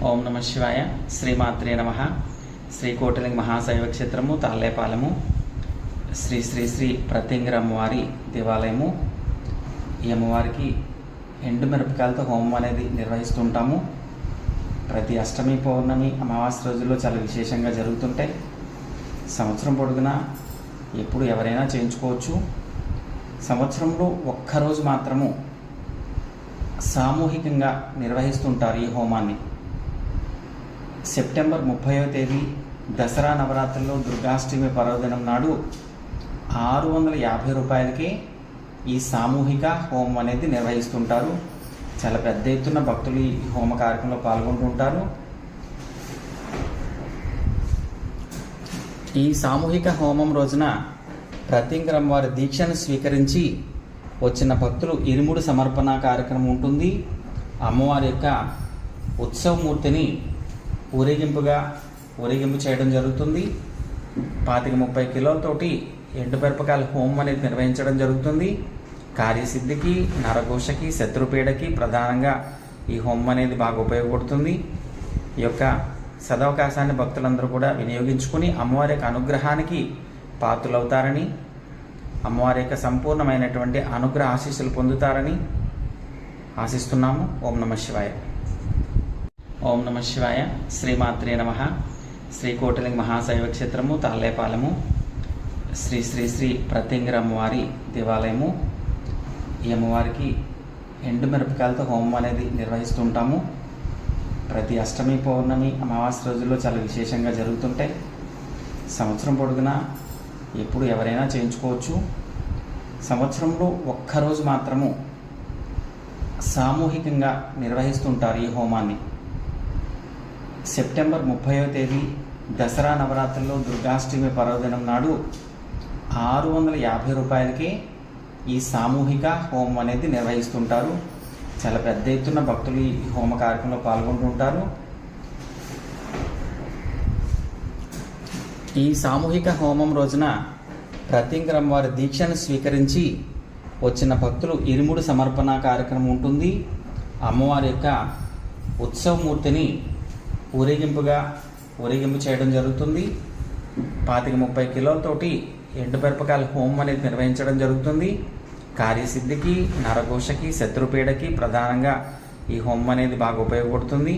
ఓం నమ శివాయ. శ్రీమాత్రే నమ. శ్రీకోటిలింగ మహాశైవ క్షేత్రము తాళ్ళేపాలెము, శ్రీ శ్రీ శ్రీ ప్రత్యంగిర అమ్మవారి దేవాలయము. ఈ అమ్మవారికి ఎండు మిరపకాయలతో హోమం అనేది నిర్వహిస్తుంటాము. ప్రతి అష్టమి, పౌర్ణమి, అమావాస్య రోజుల్లో చాలా విశేషంగా జరుగుతుంటాయి. సంవత్సరం పొడుగునా ఎప్పుడు ఎవరైనా చేయించుకోవచ్చు. సంవత్సరంలో ఒక్కరోజు మాత్రము సామూహికంగా నిర్వహిస్తుంటారు ఈ హోమాన్ని. సెప్టెంబర్ 30వ తేదీ దసరా నవరాత్రుల్లో దుర్గాష్టమి పర్వదినం నాడు 650 రూపాయలకే ఈ సామూహిక హోమం అనేది నిర్వహిస్తుంటారు. చాలా పెద్ద ఎత్తున భక్తులు ఈ హోమ కార్యక్రమంలో పాల్గొంటుంటారు. ఈ సామూహిక హోమం రోజున ప్రత్యంగిర అమ్మవారి దీక్షను స్వీకరించి వచ్చిన భక్తులు ఇరుముడు సమర్పణ కార్యక్రమం ఉంటుంది. అమ్మవారి యొక్క ఉత్సవమూర్తిని ఊరేగింపు చేయడం జరుగుతుంది. 25-30 కిలోలతోటి ఎండుమిరపకాయల హోమం అనేది నిర్వహించడం జరుగుతుంది. కార్యసిద్ధికి, నరఘోషకి, శత్రుపీడకి ప్రధానంగా ఈ హోమం అనేది బాగా ఉపయోగపడుతుంది. ఈ యొక్క సదవకాశాన్ని భక్తులందరూ కూడా వినియోగించుకుని అమ్మవారి యొక్క అనుగ్రహానికి పాత్రులవుతారని, అమ్మవారి యొక్క సంపూర్ణమైనటువంటి అనుగ్రహ ఆశీస్సులు పొందుతారని ఆశిస్తున్నాము. ఓం నమ శివాయ. ఓం నమ శివాయ. శ్రీమాత్రే నమ. శ్రీకోటిలింగ మహాశైవ క్షేత్రము తాళ్ళేపాలెము, శ్రీ శ్రీ శ్రీ ప్రత్యంగిర అమ్మవారి దేవాలయము. ఈ అమ్మవారికి ఎండు మిరపకాయలతో హోమం అనేది నిర్వహిస్తుంటాము. ప్రతి అష్టమి, పౌర్ణమి, అమావాస్య రోజుల్లో చాలా విశేషంగా జరుగుతుంటాయి. సంవత్సరం పొడుగునా ఎప్పుడు ఎవరైనా చేయించుకోవచ్చు. సంవత్సరంలో ఒక్కరోజు మాత్రము సామూహికంగా నిర్వహిస్తుంటారు ఈ హోమాన్ని. సెప్టెంబర్ 30వ తేదీ దసరా నవరాత్రుల్లో దుర్గాష్టమి పర్వదినం నాడు 650 రూపాయలకే ఈ సామూహిక హోమం అనేది నిర్వహిస్తుంటారు. చాలా పెద్ద ఎత్తున భక్తులు ఈ హోమ కార్యక్రమంలో పాల్గొంటుంటారు. ఈ సామూహిక హోమం రోజున ప్రత్యంగిర అమ్మవారి దీక్షను స్వీకరించి వచ్చిన భక్తులు ఇరుముడు సమర్పణ కార్యక్రమం ఉంటుంది. అమ్మవారి యొక్క ఉత్సవమూర్తిని ఊరేగింపు చేయడం జరుగుతుంది. 25-30 కిలోలతోటి ఎండుమిరపకాయల హోమం అనేది నిర్వహించడం జరుగుతుంది. కార్యసిద్ధికి, నరఘోషకి, శత్రుపీడకి ప్రధానంగా ఈ హోమం అనేది బాగా ఉపయోగపడుతుంది.